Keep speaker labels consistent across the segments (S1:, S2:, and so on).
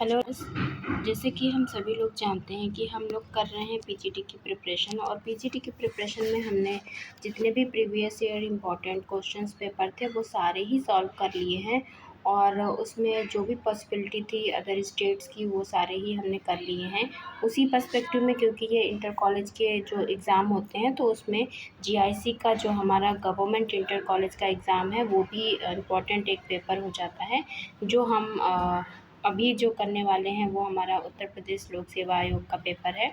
S1: Hello. जैसे कि हम सभी लोग जानते हैं कि हम लोग कर रहे हैं पीजीटी की प्रिपरेशन, और पीजीटी की प्रिपरेशन में हमने जितने भी previous year important questions paper थे वो सारे ही सॉल्व कर लिए हैं, और उसमें जो भी पॉसिबिलिटी थी अदर स्टेट्स की वो सारे ही हमने कर लिए हैं। उसी पर्सपेक्टिव में, क्योंकि ये इंटर कॉलेज के जो एग्ज़ाम होते हैं तो उसमें जीआईसी का जो हमारा गवर्नमेंट इंटर कॉलेज का एग्ज़ाम है वो भी इम्पॉर्टेंट एक पेपर हो जाता है। जो हम अभी जो करने वाले हैं वो हमारा उत्तर प्रदेश लोक सेवा आयोग का पेपर है,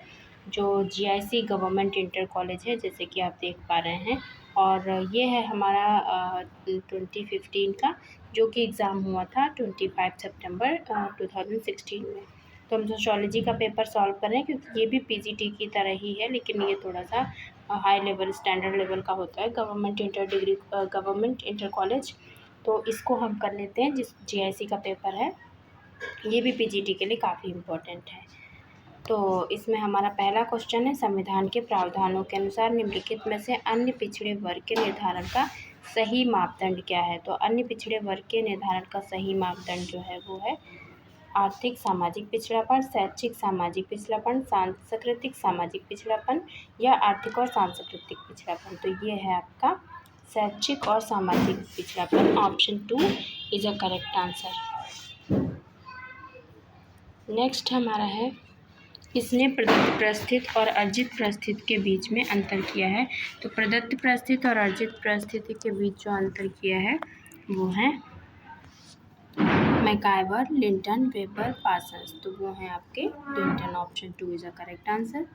S1: जो जीआईसी गवर्नमेंट इंटर कॉलेज है, जैसे कि आप देख पा रहे हैं। और ये है हमारा 2015 का, जो कि एग्ज़ाम हुआ था 25 सितंबर 2016 में। तो हम सोशियोलॉजी का पेपर सॉल्व कर रहे हैं, क्योंकि ये भी पीजीटी की तरह ही है, लेकिन ये थोड़ा सा हाई लेवल स्टैंडर्ड लेवल का होता है, गवर्नमेंट इंटर कॉलेज। तो इसको हम कर लेते हैं, जिस जीआईसी का पेपर है ये भी पीजीटी के लिए काफ़ी इम्पोर्टेंट है। तो इसमें हमारा पहला क्वेश्चन है, संविधान के प्रावधानों के अनुसार निम्नलिखित में से अन्य पिछड़े वर्ग के निर्धारण का सही मापदंड क्या है। तो अन्य पिछड़े वर्ग के निर्धारण का सही मापदंड जो है वो है आर्थिक सामाजिक पिछड़ापन, शैक्षिक सामाजिक पिछड़ापन, सांस्कृतिक सामाजिक पिछड़ापन या आर्थिक और सांस्कृतिक पिछड़ापन। तो ये है आपका शैक्षिक और सामाजिक पिछड़ापन। Option 2 is a correct answer. Next हमारा है, किसने प्रदत्त प्रस्थित और अर्जित प्रस्थित के बीच में अंतर किया है। तो प्रदत्त प्रस्थित और अर्जित प्रस्थिति के बीच जो अंतर किया है वो है मैकाइवर, लिंटन, वेबर, पार्सन्स। तो वो हैं आपके Linton. Option 2 is a correct answer.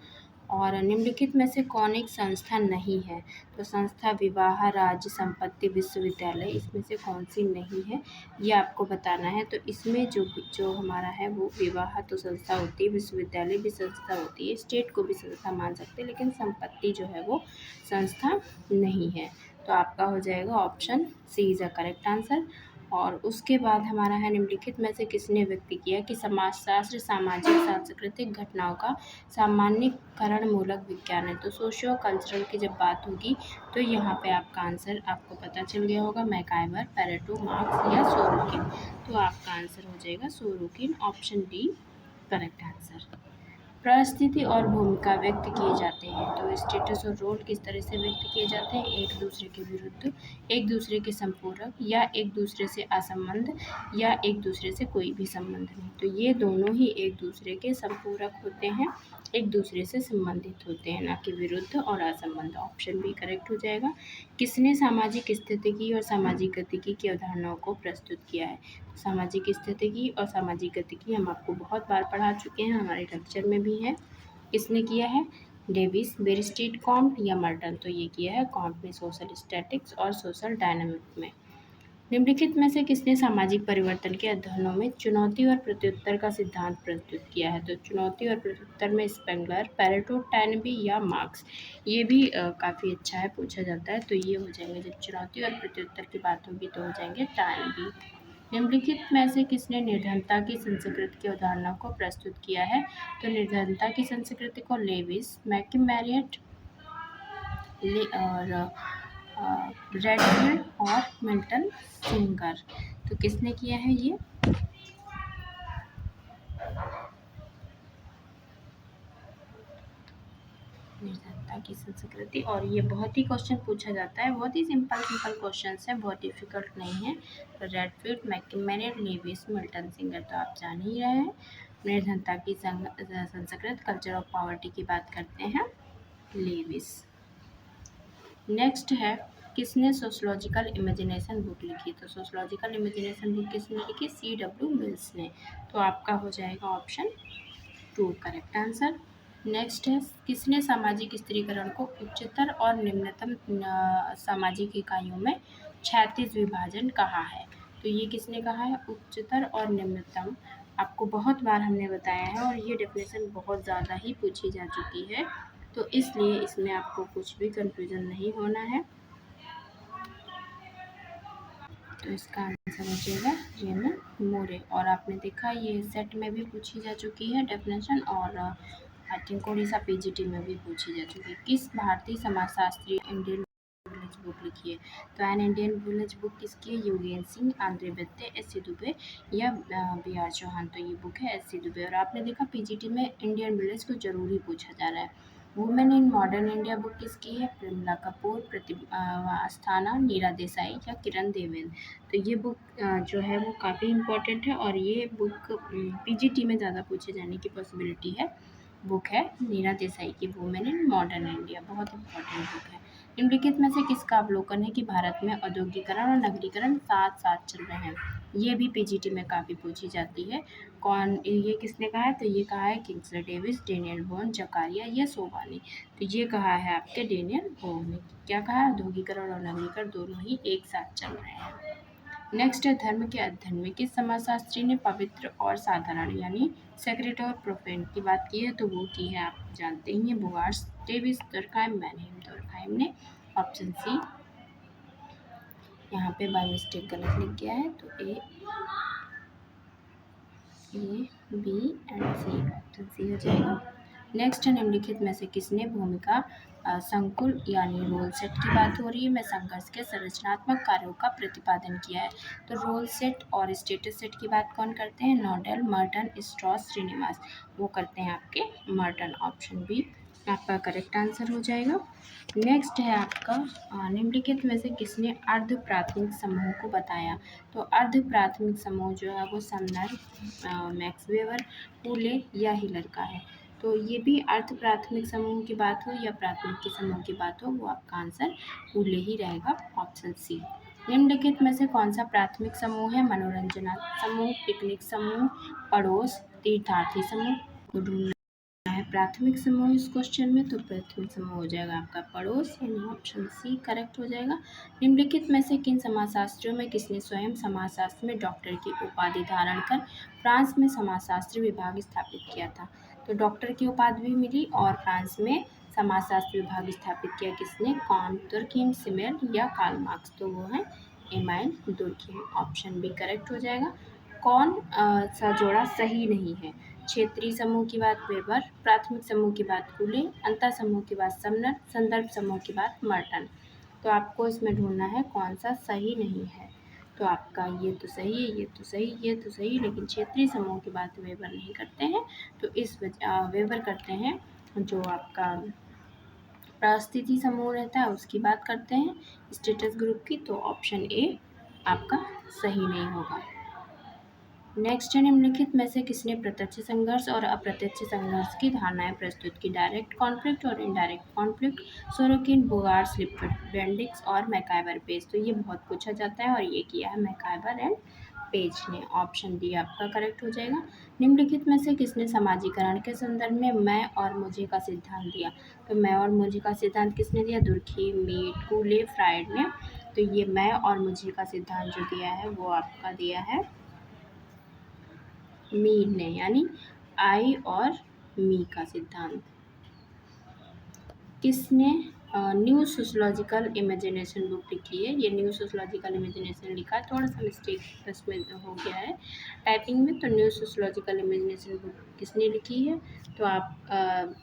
S1: और निम्नलिखित में से कौन एक संस्था नहीं है। तो संस्था विवाह, राज्य, संपत्ति, विश्वविद्यालय, इसमें से कौन सी नहीं है ये आपको बताना है। तो इसमें जो हमारा है वो विवाह तो संस्था होती है, विश्वविद्यालय भी संस्था होती है, स्टेट को भी संस्था मान सकते हैं, लेकिन संपत्ति जो है वो संस्था नहीं है। तो आपका हो जाएगा option C is a correct answer. और उसके बाद हमारा है, निम्नलिखित में से किसने व्यक्त किया कि समाजशास्त्र सामाजिक सांस्कृतिक घटनाओं का सामान्यीकरण मूलक विज्ञान है। तो सोशियो कल्चरल की जब बात होगी तो यहाँ पे आपका आंसर आपको पता चल गया होगा, मैकाइवर, पेरेटो, मार्क्स या सोरोकिन। तो आपका आंसर हो जाएगा Sorokin. Option D correct answer. परिस्थिति और भूमिका व्यक्त किए जाते हैं। तो स्टेटस और रोल किस तरह से व्यक्त किए जाते हैं, एक दूसरे के विरुद्ध, एक दूसरे के संपूरक, या एक दूसरे से असंबंध, या एक दूसरे से कोई भी संबंध नहीं। तो ये दोनों ही एक दूसरे के संपूरक होते हैं, एक दूसरे से संबंधित होते हैं, ना कि विरुद्ध और असंबंध। ऑप्शन बी करेक्ट हो जाएगा। किसने सामाजिक स्थितिकी और सामाजिक गतिकी की अवधारणाओं को प्रस्तुत किया है। सामाजिक स्थितिकी और सामाजिक गतिकी हम आपको बहुत बार पढ़ा चुके हैं, हमारे लेक्चर में भी है। किसने किया है, डेविस, बेरस्टीट, कॉम्ट या मर्टन। तो ये किया है कॉम्ट ने सोशल स्टैटिक्स और सोशल डायनामिक में। निम्नलिखित में से किसने सामाजिक परिवर्तन के अध्ययनों में चुनौती और प्रत्युत्तर का सिद्धांत प्रस्तुत किया है। तो चुनौती और प्रत्युत्तर में स्पेंगलर, पेरेटो, टैनबी या मार्क्स। ये भी काफ़ी अच्छा है, पूछा जाता है। तो ये हो जाएंगे, जब चुनौती और प्रत्युत्तर की बात होगी तो हो जाएंगे टैनबी। निम्नलिखित में से किसने निर्धनता की संस्कृति की अवधारणा को प्रस्तुत किया है। तो निर्धनता की संस्कृति को लेविस, मैकमैरियट और रेडफील्ड और मिल्टन सिंगर। तो किसने किया है ये, निर्धनता की संस्कृति। और ये बहुत ही क्वेश्चन पूछा जाता है, बहुत ही सिंपल क्वेश्चन है, बहुत डिफिकल्ट नहीं है। तो रेडफील्ड, मैकमैरियट, लेविस, मिल्टन सिंगर। तो आप जान ही रहे हैं। निर्धनता की संस्कृत, कल्चर ऑफ पॉवर्टी की बात करते हैं, लेविस। नेक्स्ट है, किसने सोशलॉजिकल इमेजिनेशन बुक लिखी। तो सोशलॉजिकल इमेजिनेशन बुक किसने लिखी, C.W. मिल्स ने। तो आपका हो जाएगा ऑप्शन 2 करेक्ट आंसर। नेक्स्ट है, किसने सामाजिक स्त्रीकरण को उच्चतर और निम्नतम सामाजिक इकाइयों में क्षैतिज विभाजन कहा है। तो ये किसने कहा है, उच्चतर और निम्नतम। आपको बहुत बार हमने बताया है, और ये डेफिनेशन बहुत ज़्यादा ही पूछी जा चुकी है, तो इसलिए इसमें आपको कुछ भी कंफ्यूजन नहीं होना है। तो इसका आंसर हो जाएगा रेमन मोरे। और आपने देखा ये सेट में भी पूछी जा चुकी है डेफिनेशन, और आई थिंक उड़ीसा पीजीटी में भी पूछी जा चुकी है। किस भारतीय समाजशास्त्री इंडियन विलेज बुक लिखिए। तो एन इंडियन विलेज बुक किसकी है? Yogendra Singh, Andre Beteille, S C Dubey या बी आर चौहान। तो ये बुक है एस सी दुबे। और आपने देखा पीजीटी में इंडियन विलेज को जरूरी पूछा जा रहा है। Women in modern India book किसकी है? प्रमिला कपूर, अस्थाना, नीरा देसाई या किरण देवेंद्र। तो ये बुक जो है वो काफ़ी इम्पोर्टेंट है और ये बुक पीजीटी में ज़्यादा पूछे जाने की पॉसिबिलिटी है। बुक है नीरा देसाई की वुमेन इन मॉडर्न इंडिया, बहुत इम्पोर्टेंट बुक है। निम्नलिखित में से किसका अवलोकन है कि भारत में औद्योगिकरण और नगरीकरण साथ साथ चल रहे हैं? ये भी पीजीटी में काफ़ी पूछी जाती है। कौन ये किसने कहा है? तो ये कहा है Kingsley Davis, Daniel Bone, Zakaria या सोबानी। तो ये कहा है आपके डेनियल बोन ने। क्या कहा है? औद्योगिकरण और नगरीकरण दोनों ही एक साथ चल रहे हैं। नेक्स्ट है धर्म के अध्ययन में किस समाजशास्त्री ने पवित्र और साधारण यानी सेक्रेट और प्रोफेन की बात की है? तो वो की है आप जानते ही हैं बोगार्स, डेविस, दुर्कहाइम, मैनहेम। दुर्कहाइम ने ऑप्शन सी। यहाँ पे बाय मिस्टेक गलत लिख गया है तो A B and C, option C हो जाएगा। नेक्स्ट है निम्नलिखित में से किसने भूमिका संकुल यानी रोल सेट की बात हो रही है में संघर्ष के संरचनात्मक कार्यों का प्रतिपादन किया है? तो रोल सेट और स्टेटस सेट की बात कौन करते हैं? Nadel, Merton, Strauss, Srinivas. वो करते हैं आपके मर्टन। ऑप्शन बी आपका करेक्ट आंसर हो जाएगा। नेक्स्ट है आपका निम्नलिखित में से किसने अर्ध प्राथमिक समूह को बताया? तो अर्ध प्राथमिक समूह जो है वो समनर, मैक्स वेबर, पूले या हिलर का है। तो ये भी अर्ध प्राथमिक समूह की बात हो या प्राथमिक के समूह की बात हो, वो आपका आंसर पूले ही रहेगा, ऑप्शन सी। निम्नलिखित में से कौन सा प्राथमिक समूह है? मनोरंजनात्मक समूह, पिकनिक समूह, पड़ोस, तीर्थार्थी समूह को ढूंढना है प्राथमिक समूह इस क्वेश्चन में। तो प्राथमिक समूह हो जाएगा आपका पड़ोस, यानी ऑप्शन सी करेक्ट हो जाएगा। निम्नलिखित में से किन समाजशास्त्रियों में किसने स्वयं समाजशास्त्र में डॉक्टर की उपाधि धारण कर फ्रांस में समाजशास्त्र विभाग स्थापित किया था? तो डॉक्टर की उपाधि भी मिली और फ्रांस में समाजशास्त्र विभाग स्थापित किया किसने? कांट, दुर्खिम, सिमेल या कार्ल मार्क्स। तो वो है Emile Durkheim. Option B correct हो जाएगा। कौन सा जोड़ा सही नहीं है? क्षेत्रीय समूह की बात वेबर, प्राथमिक समूह की बात कूले, अंतर समूह की बात समनर, संदर्भ समूह की बात मर्टन। तो आपको इसमें ढूंढना है कौन सा सही नहीं है। तो आपका ये तो सही है, ये तो सही, ये तो सही, लेकिन क्षेत्रीय समूह की बात वेबर नहीं करते हैं। तो इस वेबर करते हैं जो आपका परिस्थिति समूह रहता है उसकी बात करते हैं, स्टेटस ग्रुप की। तो ऑप्शन ए आपका सही नहीं होगा। नेक्स्ट है निम्नलिखित में से किसने प्रत्यक्ष संघर्ष और अप्रत्यक्ष संघर्ष की धारणाएं प्रस्तुत की? डायरेक्ट कॉन्फ्लिक्ट और indirect conflict, Sorokin, Bogardus, Lippert, Bendix और मैकाइवर पेज। तो ये बहुत पूछा जाता है और ये किया है मैकाइवर एंड पेज ने। ऑप्शन डी आपका करेक्ट हो जाएगा। निम्नलिखित में से किसने समाजीकरण के संदर्भ में मैं और मुझे का सिद्धांत दिया? तो मैं और मुझे का सिद्धांत किसने दिया? दुर्खिम, मीट, कूले, फ्राइड ने। तो ये मैं और मुझे का सिद्धांत जो दिया है वो आपका दिया है मीर ने, यानी आई और मी का सिद्धांत। किसने न्यू सोशलॉजिकल इमेजिनेशन बुक लिखी है? ये न्यू सोशलॉजिकल इमेजिनेशन लिखा है, थोड़ा सा मिस्टेक इसमें हो गया है टाइपिंग में। तो न्यू सोशलॉजिकल इमेजिनेशन बुक किसने लिखी है? तो आप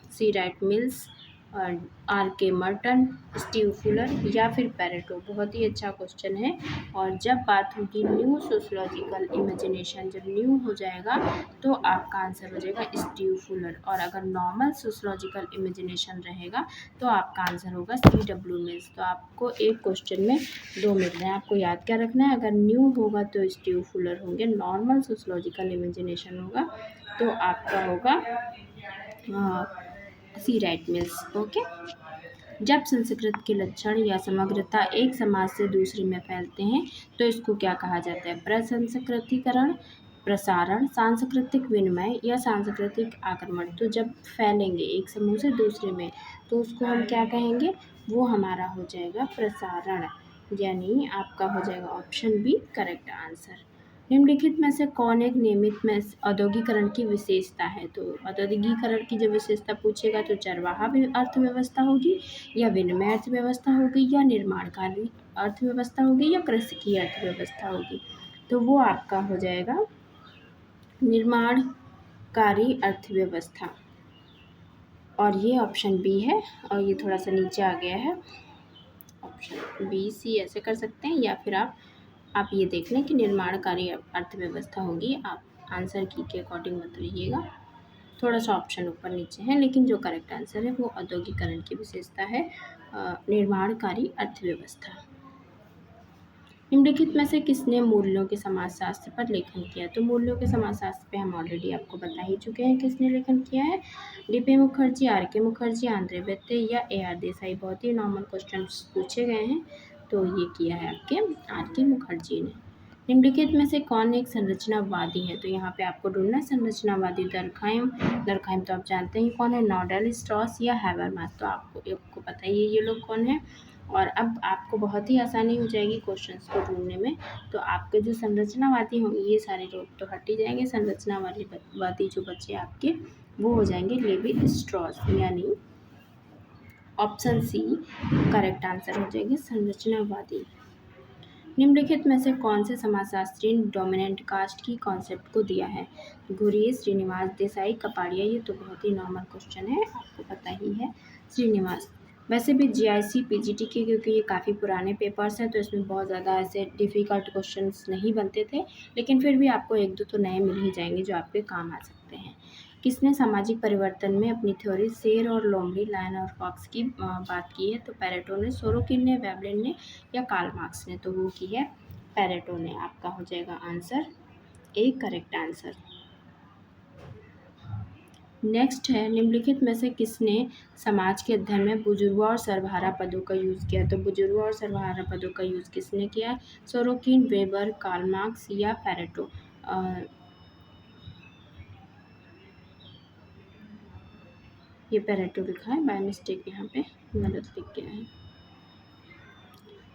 S1: सी राइट मिल्स, आर के मर्टन, स्टीव फुलर या फिर पैरेटो। बहुत ही अच्छा क्वेश्चन है। और जब बात होगी न्यू सोशलॉजिकल इमेजिनेशन, जब न्यू हो जाएगा तो आपका आंसर हो जाएगा स्टीव फुलर। और अगर नॉर्मल सोशलॉजिकल इमेजिनेशन रहेगा तो आपका आंसर होगा C.W. मिल्स। तो आपको एक क्वेश्चन में दो मिल रहे हैं, आपको याद क्या रखना है? अगर न्यू होगा तो स्टीव फुलर होंगे, नॉर्मल सोशलॉजिकल इमेजिनेशन होगा तो आपका होगा सी राइट मिल्स। ओके। जब संस्कृत के लक्षण या समग्रता एक समाज से दूसरे में फैलते हैं तो इसको क्या कहा जाता है? प्रसंस्कृतिकरण, प्रसारण, सांस्कृतिक विनिमय या सांस्कृतिक आक्रमण। तो जब फैलेंगे एक समूह से दूसरे में तो उसको हम क्या कहेंगे? वो हमारा हो जाएगा प्रसारण, यानी आपका हो जाएगा ऑप्शन बी करेक्ट आंसर। निम्नलिखित में से कौन एक नियमित में औद्योगिकरण की विशेषता है? तो औद्योगिकरण की जब विशेषता पूछेगा तो चरवाहा अर्थव्यवस्था होगी या विनिमय अर्थव्यवस्था होगी या निर्माणकारी अर्थव्यवस्था होगी या कृषि की अर्थव्यवस्था होगी। तो वो आपका हो जाएगा निर्माणकारी अर्थव्यवस्था, और ये ऑप्शन बी है। और ये थोड़ा सा नीचे आ गया है। ऑप्शन बी सी ऐसे कर सकते हैं, या फिर आप ये देख लें कि निर्माणकारी अर्थव्यवस्था होगी। आप आंसर की के अकॉर्डिंग मत रहिएगा, थोड़ा सा ऑप्शन ऊपर नीचे है, लेकिन जो करेक्ट आंसर है वो औद्योगिकरण की विशेषता है निर्माणकारी अर्थव्यवस्था। निम्नलिखित में से किसने मूल्यों के समाजशास्त्र पर लेखन किया? तो मूल्यों के समाजशास्त्र पे हम ऑलरेडी आपको बता ही चुके हैं किसने लेखन किया है। डीपी मुखर्जी, आर के मुखर्जी, आंद्रे बेत्ते या ए आर देसाई। बहुत ही नॉर्मल क्वेश्चन पूछे गए हैं, तो ये किया है आपके आर के मुखर्जी ने। निम्नलिखित में से कौन एक संरचनावादी है? तो यहाँ पे आपको ढूंढना है संरचनावादी। दरखाइम तो आप जानते हैं कौन है, नॉडेल, स्ट्रॉस या हैबरमास। तो आपको पता ही है ये लोग कौन है। और अब आपको बहुत ही आसानी हो जाएगी क्वेश्चंस को ढूंढने में। तो आपके जो संरचनावादी होंगे ये सारे लोग तो हट ही जाएंगे। संरचनावादी जो बच्चे आपके वो हो जाएंगे लेवी स्ट्रॉस, यानी ऑप्शन सी करेक्ट आंसर हो जाएगी संरचनावादी। निम्नलिखित में से कौन से समाजशास्त्री ने डोमिनेंट कास्ट की कॉन्सेप्ट को दिया है? घुरिये, श्रीनिवास देसाई, कपाड़िया। ये तो बहुत ही नॉर्मल क्वेश्चन है, आपको पता ही है, श्रीनिवास। वैसे भी जीआईसी पीजीटी के क्योंकि ये काफ़ी पुराने पेपर्स हैं तो इसमें बहुत ज़्यादा ऐसे डिफ़िकल्ट क्वेश्चंस नहीं बनते थे, लेकिन फिर भी आपको एक दो तो नए मिल ही जाएंगे जो आपके काम आ सकते हैं। किसने सामाजिक परिवर्तन में अपनी थ्योरी शेर और लोमड़ी, लायन और फॉक्स की बात की है? तो पैरेटो ने, सोरोकिन ने, वेवलिन ने या कार्ल मार्क्स ने। तो वो की है पैरेटो ने। आपका हो जाएगा answer A correct answer. Next है, निम्नलिखित में से किसने समाज के अध्ययन में बुजुर्गों और सर्वहारा पदों का यूज़ किया? तो बुजुर्गों और सर्वहारा पदों का यूज़ किसने किया? सोरोकिन, वेबर, कार्ल मार्क्स या पैरेटो। ये पैरेटो लिखा है, बाय मिस्टेक यहाँ पे गलत लिख गया है।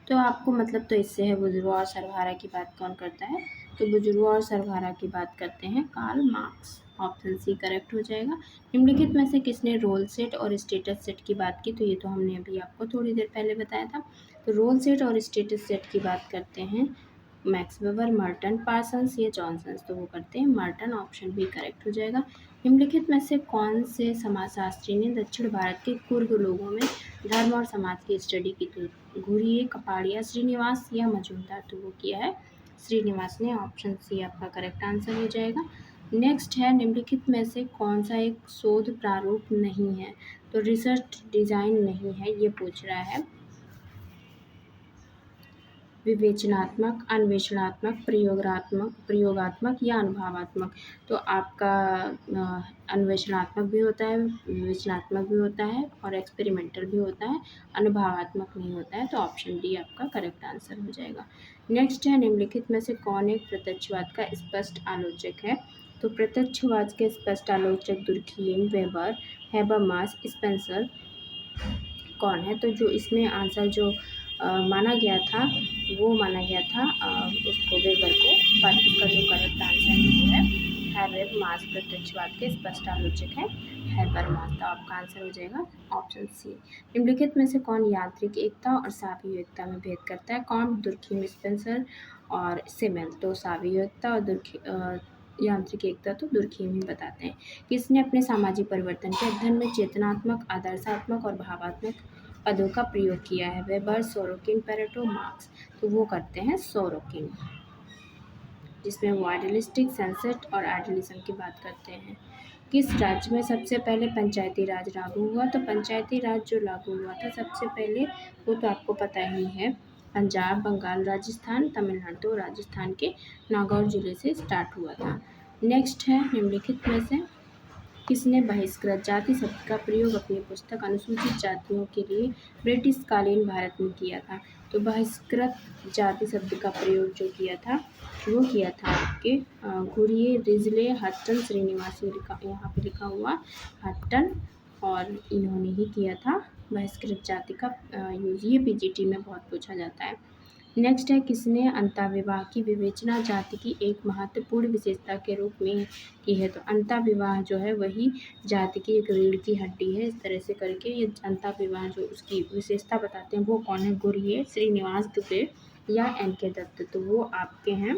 S1: तो आपको मतलब तो इससे है बुजुर्गों और सर्वहारा की बात कौन करता है? तो बुजुर्गों और सर्वहारा की बात करते हैं Karl Marx. Option C correct हो जाएगा। निम्नलिखित में से किसने रोल सेट और स्टेटस सेट की बात की? तो ये तो हमने अभी आपको थोड़ी देर पहले बताया था। तो रोल सेट और स्टेटस सेट की बात करते हैं मैक्स वेबर, मर्टन, पार्सन्स या जॉनसन। तो वो करते हैं मर्टन। ऑप्शन बी करेक्ट हो जाएगा। निम्नलिखित में से कौन से समाजशास्त्री ने दक्षिण भारत के कुर्ग लोगों में धर्म और समाज की स्टडी की? तो घुरिये, कपाड़िया, श्रीनिवास या मजूमदार। तो वो किया है श्रीनिवास ने। ऑप्शन सी आपका करेक्ट आंसर हो जाएगा। नेक्स्ट है, निम्नलिखित में से कौन सा एक शोध प्रारूप नहीं है? तो रिसर्च डिजाइन नहीं है, ये पूछ रहा है। विवेचनात्मक, अन्वेषणात्मक, प्रयोगात्मक या अनुभवात्मक। तो आपका अन्वेषणात्मक भी होता है, विवेचनात्मक भी होता है और एक्सपेरिमेंटल भी होता है, अनुभवात्मक नहीं होता है। तो ऑप्शन डी आपका करेक्ट आंसर हो जाएगा। नेक्स्ट है, निम्नलिखित में से कौन एक प्रत्यक्षवाद का स्पष्ट आलोचक है? तो प्रत्यक्षवाद के स्पष्ट आलोचक दुर्खिम, वेबर, हैबरमास, स्पेंसर कौन है? तो जो इसमें आंसर जो माना गया था वो माना गया था उसको, वेबर को। पर इसका जो करेक्ट आंसर वो है हैबरमास। प्रत्यक्षवाद के स्पष्ट आलोचक है हैबरमास। तो आपका आंसर हो जाएगा ऑप्शन सी। निम्नलिखित में से कौन यांत्रिक एकता और सावयव एकता में भेद करता है? कौन? दुर्खिम, स्पेंसर और सिमेल। तो सावयव एकता और यांत्रिक एकता तो दुर्खिम ही बताते हैं। किसने अपने सामाजिक परिवर्तन के अध्ययन में चेतनात्मक, आदर्शात्मक और भावात्मक पदों का प्रयोग किया है? Weber, Sorokin, Pareto, marks. तो वो करते हैं सोरोकिन, जिसमें वो आइडियलिस्टिक, सनसेट और आइडियलिज्म की बात करते हैं। किस राज्य में सबसे पहले पंचायती राज लागू हुआ? तो पंचायती राज जो लागू हुआ था सबसे पहले वो तो आपको पता ही है, पंजाब, बंगाल, राजस्थान, तमिलनाडु। तो राजस्थान के नागौर जिले से स्टार्ट हुआ था। नेक्स्ट है, निम्नलिखित में से किसने बहिष्कृत जाति शब्द का प्रयोग अपनी पुस्तक अनुसूचित जातियों के लिए ब्रिटिश कालीन भारत में किया था? तो बहिष्कृत जाति शब्द का प्रयोग जो किया था वो किया था आपके घुरिये, रिजले, हट्टन, श्रीनिवास। यहाँ पे लिखा हुआ हट्टन, और इन्होंने ही किया था बहिष्कृत जाति का यूज़। ये पीजीटी में बहुत पूछा जाता है। नेक्स्ट है, किसने अंतःविवाह की विवेचना जाति की एक महत्वपूर्ण विशेषता के रूप में की है? तो अंतःविवाह जो है वही जाति की एक रीढ़ की हड्डी है। इस तरह से करके ये अंतःविवाह जो उसकी विशेषता बताते हैं वो कौन है? घुरिये, श्रीनिवास दुबे या एन के दत्त। तो वो आपके हैं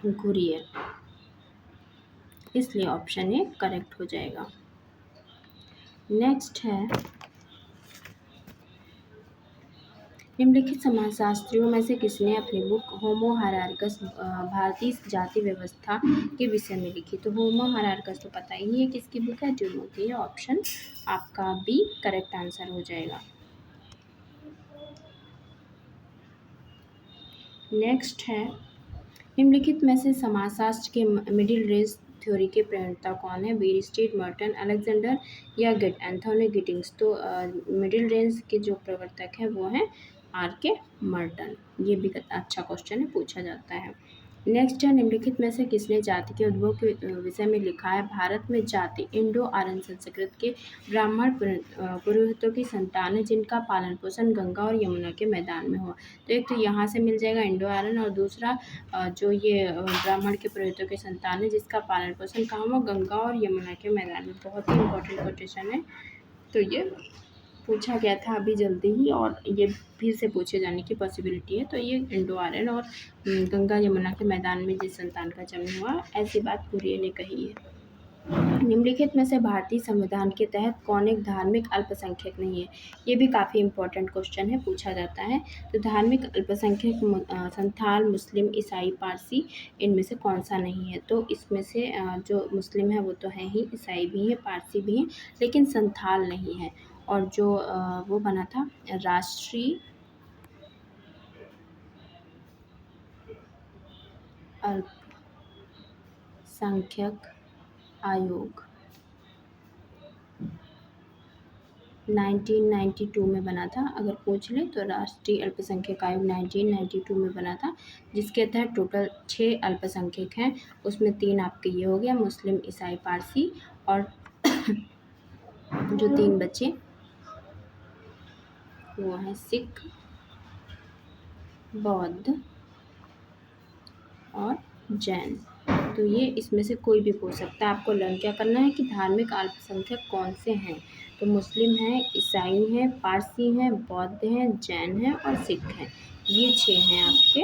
S1: घुरिये, इसलिए ऑप्शन ए करेक्ट हो जाएगा। नेक्स्ट है, निम्नलिखित समाजशास्त्रियों में से किसने अपनी बुक होमो हायरार्कस भारतीय जाति व्यवस्था के विषय में लिखी? तो होमो हायरार्कस तो पता ही है किसकी बुक है, ड्यूनो की। ऑप्शन आपका बी करेक्ट आंसर हो जाएगा। नेक्स्ट है, निम्नलिखित में से समाजशास्त्र के मिडिल रेंज थ्योरी के प्रणेता कौन है? बीयरस्टेड, मर्टन, अलेक्जेंडर या एंथोनी गिटिंग्स? तो मिडिल रेंज के जो प्रवर्तक हैं वो हैं आर के मर्टन। ये भी अच्छा क्वेश्चन है, पूछा जाता है। नेक्स्ट है, निम्नलिखित में से किसने जाति के उद्भव के विषय में लिखा है? भारत में जाति इंडो आर्यन संस्कृत के ब्राह्मण पुरोहितों की संतान है जिनका पालन पोषण गंगा और यमुना के मैदान में हुआ। तो एक तो यहाँ से मिल जाएगा इंडो आर्यन, और दूसरा जो ये ब्राह्मण के पुरोहितों की संतान है जिसका पालन पोषण कहाँ हुआ? गंगा और यमुना के मैदान में। बहुत ही इंपॉर्टेंट क्वेश्चन है, तो ये पूछा गया था अभी जल्दी ही, और ये फिर से पूछे जाने की पॉसिबिलिटी है। तो ये इंडो आर्यन और गंगा यमुना के मैदान में जिस संतान का जन्म हुआ, ऐसी बात कुरियन ने कही है। निम्नलिखित में से भारतीय संविधान के तहत कौन एक धार्मिक अल्पसंख्यक नहीं है? ये भी काफ़ी इंपॉर्टेंट क्वेश्चन है, पूछा जाता है। तो धार्मिक अल्पसंख्यक संथाल, मुस्लिम, ईसाई, पारसी, इनमें से कौन सा नहीं है? तो इसमें से जो मुस्लिम है वो तो है ही, ईसाई भी है, पारसी भी है, लेकिन संथाल नहीं है। और जो वो बना था राष्ट्रीय अल्पसंख्यक आयोग 1992 में बना था। अगर पूछ ले तो राष्ट्रीय अल्पसंख्यक आयोग 1992 में बना था, जिसके तहत टोटल 6 अल्पसंख्यक हैं। उसमें 3 आपके ये हो गया, मुस्लिम, ईसाई, पारसी, और जो 3 बचे वो हैं सिख, बौद्ध और जैन। तो ये इसमें से कोई भी पूछ सकता है। आपको लर्न क्या करना है कि धार्मिक अल्पसंख्यक कौन से हैं? तो मुस्लिम हैं, ईसाई हैं, पारसी हैं, बौद्ध हैं, जैन हैं और सिख हैं। ये 6 हैं आपके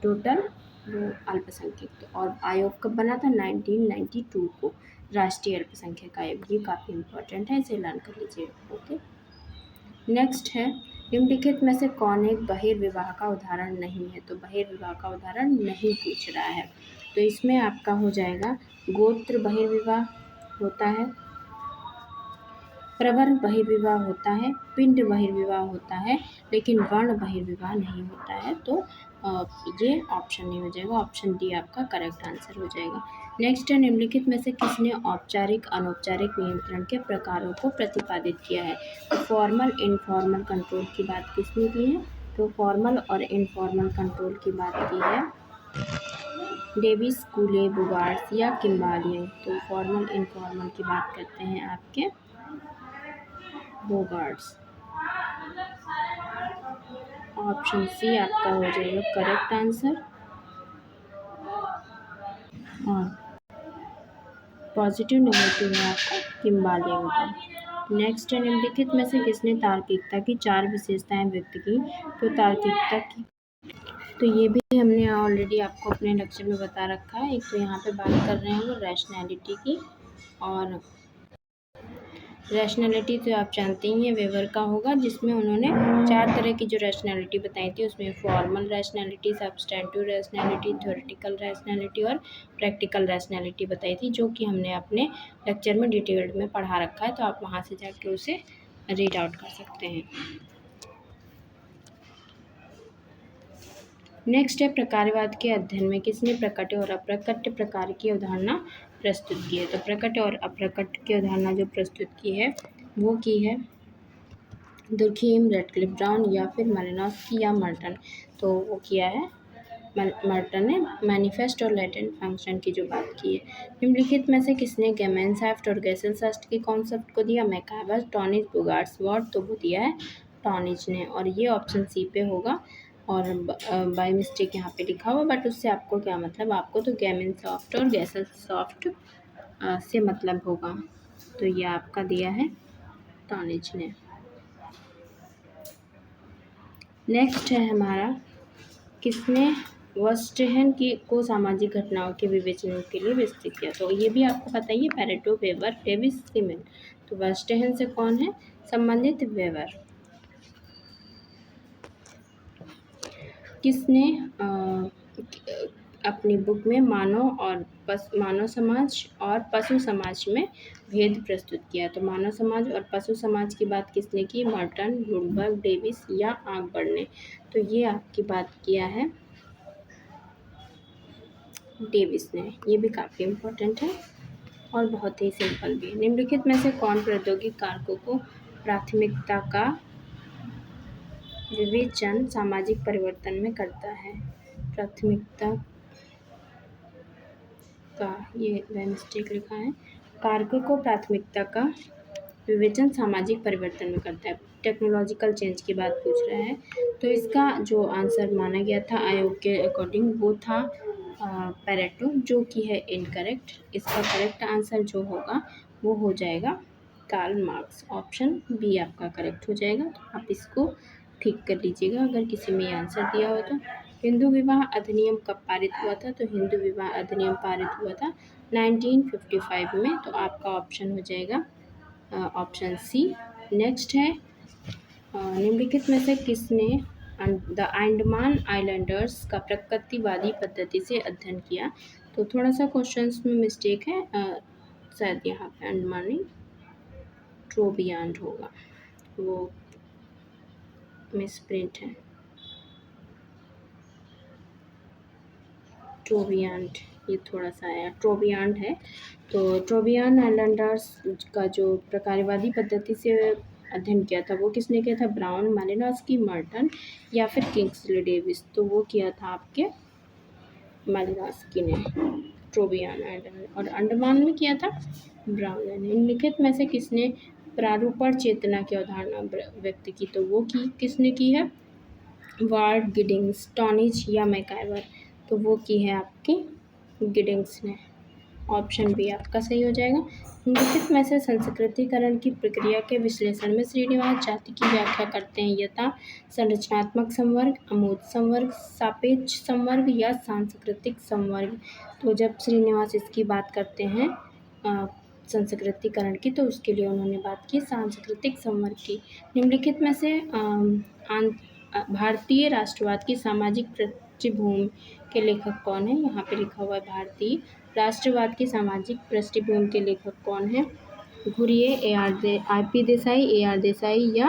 S1: टोटल वो अल्पसंख्यक। तो और आयोग कब बना था? 1992 को, राष्ट्रीय अल्पसंख्यक आयोग। ये काफ़ी इंपॉर्टेंट है, इसे लर्न कर लीजिए। ओके, नेक्स्ट है, निम्नलिखित में से कौन एक बहिर्विवाह का उदाहरण नहीं है? तो बहिर्विवाह का उदाहरण नहीं पूछ रहा है। तो इसमें आपका हो जाएगा गोत्र बहिर्विवाह होता है, प्रवर बहिर्विवाह होता है, पिंड बहिर्विवाह होता है, लेकिन वर्ण बहिर्विवाह नहीं होता है। तो ये ऑप्शन नहीं हो जाएगा, ऑप्शन डी आपका करेक्ट आंसर हो जाएगा। नेक्स्ट है, निम्नलिखित में से किसने औपचारिक अनौपचारिक नियंत्रण के प्रकारों को प्रतिपादित किया है? तो फॉर्मल इनफॉर्मल कंट्रोल की बात किसने की है? तो फॉर्मल और इनफॉर्मल कंट्रोल की बात की है डेविस, कूले, बुगार्ड्स या किम्बालियन। तो फॉर्मल इनफॉर्मल की बात करते हैं आपके बोगार्ड्स। ऑप्शन सी आपका हो जाएगा करेक्ट आंसर। और पॉजिटिव नेगेटिव है आपका किम्बालियन का। नेक्स्ट है, निम्नलिखित में से किसने तार्किकता की 4 विशेषताएं व्यक्त की? तो तार्किकता की तो ये भी हमने ऑलरेडी आपको अपने लेक्चर में बता रखा है। एक तो यहाँ पे बात कर रहे हैं वो रैशनैलिटी की, और रैशनैलिटी तो आप जानते ही हैं वेवर का होगा, जिसमें उन्होंने 4 तरह की जो रैशनैलिटी बताई थी, उसमें formal rationality, substantive rationality, theoretical rationality और प्रैक्टिकल रैशनैलिटी बताई थी, जो कि हमने अपने लेक्चर में डिटेल्ड में पढ़ा रखा है। तो आप वहाँ से जाके उसे रीड आउट कर सकते हैं। नेक्स्ट है, प्रकारवाद के अध्ययन में किसने प्रकट और अप्रकट प्रकार की अवधारणा प्रस्तुत की है? तो प्रकट और अप्रकट की अवधारणा जो प्रस्तुत की है वो की है दुर्खीम, रेडक्लिफ ब्राउन या फिर मालिनोव्स्की या मर्टन। तो वो किया है मर्टन ने मैनिफेस्ट और लेटेंट फंक्शन की जो बात की है। निम्नलिखित में से किसने गेमेंसाफ्ट और गैसेलसाफ्ट के कॉन्सेप्ट को दिया? मैकाबस, टॉनिज, बुगार्ड्स, वॉर्ड। तो वो दिया है टॉनिज ने, और ये ऑप्शन सी पे होगा। और बाय मिस्टेक यहाँ पे लिखा हुआ, बट उससे आपको क्या मतलब, आपको तो गेमेंसाफ्ट और गैसेलसाफ्ट से मतलब होगा। तो ये आपका दिया है टॉनिज ने। नेक्स्ट है हमारा, किसने वर्स्टेहन को सामाजिक घटनाओं के विवेचन के लिए विस्तृत किया? तो ये भी आपको पता ही है, पैरेटो, वेबर, डेविस, सीमेन। तो वर्स्टेहन से कौन है संबंधित? वेबर। किसने अपनी बुक में मानव समाज और पशु समाज में भेद प्रस्तुत किया? तो मानव समाज और पशु समाज की बात किसने की? मॉर्टन, ब्लूमबर्ग, डेविस या आकबर ने? तो ये आपकी बात किया है डेविस ने। ये भी काफ़ी इम्पोर्टेंट है और बहुत ही सिंपल भी है। निम्नलिखित में से कौन प्रौद्योगिक कारकों को प्राथमिकता का विवेचन सामाजिक परिवर्तन में करता है? प्राथमिकता का, ये वह मिस्टेक लिखा है, कारकों को प्राथमिकता का विवेचन सामाजिक परिवर्तन में करता है। टेक्नोलॉजिकल चेंज की बात पूछ रहा है, तो इसका जो आंसर माना गया था आयोग के अकॉर्डिंग वो था पैरेटो, जो कि है इनकरेक्ट। इसका करेक्ट आंसर जो होगा वो हो जाएगा कार्ल मार्क्स। ऑप्शन बी आपका करेक्ट हो जाएगा। तो आप इसको ठीक कर लीजिएगा अगर किसी में आंसर दिया हो तो। हिंदू विवाह अधिनियम कब पारित हुआ था? तो हिंदू विवाह अधिनियम पारित हुआ था 1955 में। तो आपका ऑप्शन हो जाएगा ऑप्शन सी। नेक्स्ट है निम्नलिखित में से किसने द अंडमान आइलैंडर्स का प्रकृतिवादी पद्धति से अध्ययन किया? तो थोड़ा सा क्वेश्चंस में मिस्टेक है, शायद यहाँ पे अंडमान नहीं ट्रोबियांड होगा, वो मिसप्रिंट है, ट्रोबियांड, ये थोड़ा सा आया, ट्रोबियांड है। तो ट्रोबियान आइलैंडर्स का जो प्रकारवादी पद्धति से अध्ययन किया था वो किसने किया था? ब्राउन, मालिनोव्स्की, मर्टन या फिर किंग्सले डेविस? तो वो किया था आपके मालिनोव्स्की ने ट्रोबियान आइलैंड, और अंडमान में किया था ब्राउन ने। निम्नलिखित में से किसने प्रारूपण चेतना की अवधारणा व्यक्त की? तो वो किसने की है? वार्ड, गिडिंग्स, टॉनिज या मैकाइवर? तो वो की है आपकी गिडिंग्स ने। ऑप्शन बी आपका सही हो जाएगा। निम्नलिखित में से संस्कृतिकरण की प्रक्रिया के विश्लेषण में श्रीनिवास जाति की व्याख्या करते हैं? यथा संरचनात्मक संवर्ग, अमूर्त संवर्ग, सापेक्ष संवर्ग या सांस्कृतिक संवर्ग? तो जब श्रीनिवास इसकी बात करते हैं संस्कृतिकरण की, तो उसके लिए उन्होंने बात की सांस्कृतिक संवर्ग की। निम्नलिखित में से भारतीय राष्ट्रवाद की सामाजिक पृष्ठभूमि के लेखक कौन है? यहाँ पे लिखा हुआ है भारतीय राष्ट्रवाद की सामाजिक पृष्ठभूमि के लेखक कौन है? घुरिये, आर.पी. देसाई, ए.आर. देसाई या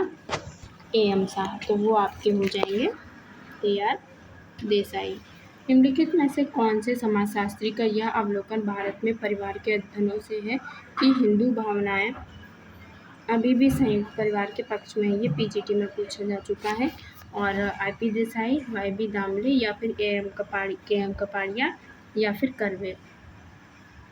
S1: ए.एम. शाह? तो वो आपके हो जाएंगे ए.आर. देसाई। निम्नलिखित में से कौन से समाजशास्त्री का यह अवलोकन भारत में परिवार के अध्ययनों से है कि हिंदू भावनाएं अभी भी संयुक्त परिवार के पक्ष में है? ये पीजीटी में पूछा जा चुका है। और आई.पी. देसाई, वाई.बी. दामले या फिर के.एम. कपाड़िया या फिर कर्वे?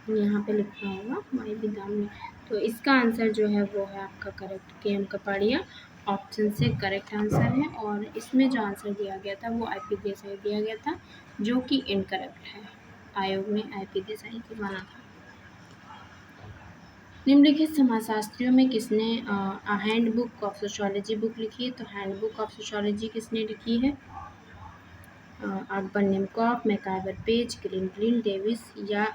S1: यहाँ पे लिखा होगा वाई.बी. दामले। तो इसका आंसर जो है वो है आपका करेक्ट के.एम. कपाड़िया। ऑप्शन से करेक्ट आंसर है। और इसमें जो आंसर दिया गया था वो आई.पी. देसाई दिया गया था, जो कि इनकरेक्ट है। आयोग ने आई.पी. देसाई को माना था। निम्नलिखित समाजशास्त्रियों में किसने हैंडबुक ऑफ सोशियोलॉजी बुक लिखी है? तो हैंडबुक ऑफ सोशियोलॉजी किसने लिखी है? Akbar निमकॉफ, MacIver page, green Davis या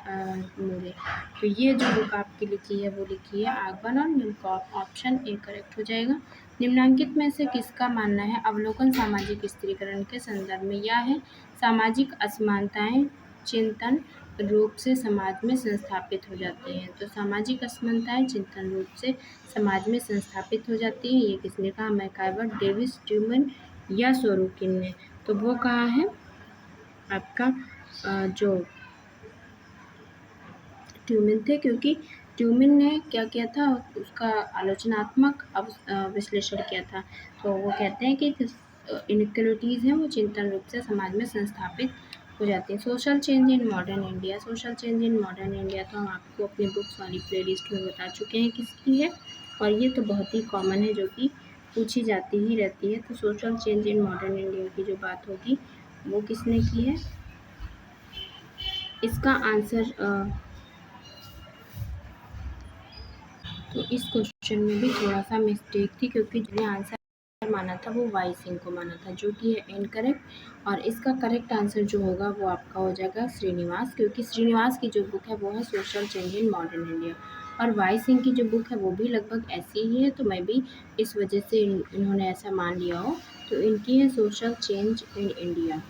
S1: मूरे? तो ये जो बुक आपकी लिखी है वो लिखी है अकबर और निमकॉफ। ऑप्शन ए करेक्ट हो जाएगा। निम्नांकित में से किसका मानना है अवलोकन सामाजिक स्त्रीकरण के संदर्भ में? यह है सामाजिक असमानताएं चिंतन रूप से समाज में संस्थापित हो जाती हैं। तो सामाजिक असमानताएं चिंतन रूप से समाज में संस्थापित हो जाती हैं, ये किसने कहा? मैकाइवर, डेविस, ट्यूमन या सोरोकिन ने? तो वो कहा है आपका जो ट्यूमन थे, क्योंकि ट्यूमन ने क्या किया था, उसका आलोचनात्मक विश्लेषण किया था। तो वो कहते हैं कि इनइक्वलिटीज़ हैं वो चिंतन रूप से समाज में संस्थापित हो जाती है। Social change in modern India, social change in modern India तो हम आपको अपनी बुक्स वाली प्लेलिस्ट में बता चुके हैं किसकी है, और ये तो बहुत ही कॉमन है जो कि पूछी जाती ही रहती है। तो social change in modern India की जो बात होगी वो किसने की है? इसका आंसर तो इस क्वेश्चन में भी थोड़ा सा मिस्टेक थी, क्योंकि जिन्हें आंसर माना था वो वाई सिंह को माना था, जो कि है इनकरेक्ट। और इसका करेक्ट आंसर जो होगा वो आपका हो जाएगा श्रीनिवास, क्योंकि श्रीनिवास की जो बुक है वो है social change in modern India, और वाई सिंह की जो बुक है वो भी लगभग ऐसी ही है। तो मैं भी इस वजह से इन्होंने ऐसा मान लिया हो। तो इनकी है social change in India.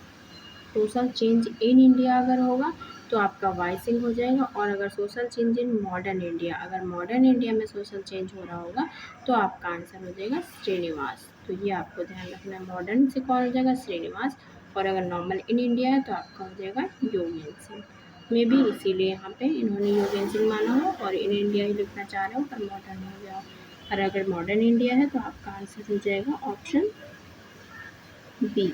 S1: Social change in India अगर होगा तो आपका वाई सिंह हो जाएगा, और अगर social change in modern India, अगर मॉडर्न इंडिया में सोशल चेंज हो रहा होगा तो आपका आंसर हो जाएगा श्रीनिवास। तो ये आपको ध्यान रखना है, मॉडर्न से कौन हो जाएगा श्रीनिवास, और अगर नॉर्मल इन इंडिया है तो आपका हो जाएगा योगेंद्र सिंह। मे भी इसीलिए यहाँ पे इन्होंने योगेंद्र सिंह माना हो और इन इंडिया ही लिखना चाह रहे हो पर मॉडर्न हो गया, और अगर मॉडर्न इंडिया है तो आपका आंसर हो जाएगा option B.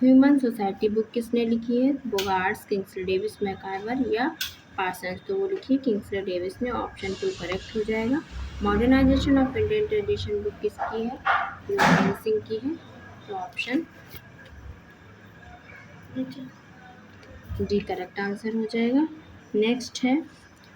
S1: Human society book किसने लिखी है, बोगार्ट्स, किंग्सले डेविस, मैकाइवर या पार्सन्स। तो वो लिखी है किंग्सले डेविस ने, ऑप्शन 2 करेक्ट हो जाएगा। Modernisation of Indian tradition book किसकी है, योगेंद्र सिंह की है, तो ऑप्शन डी करेक्ट आंसर हो जाएगा। नेक्स्ट है,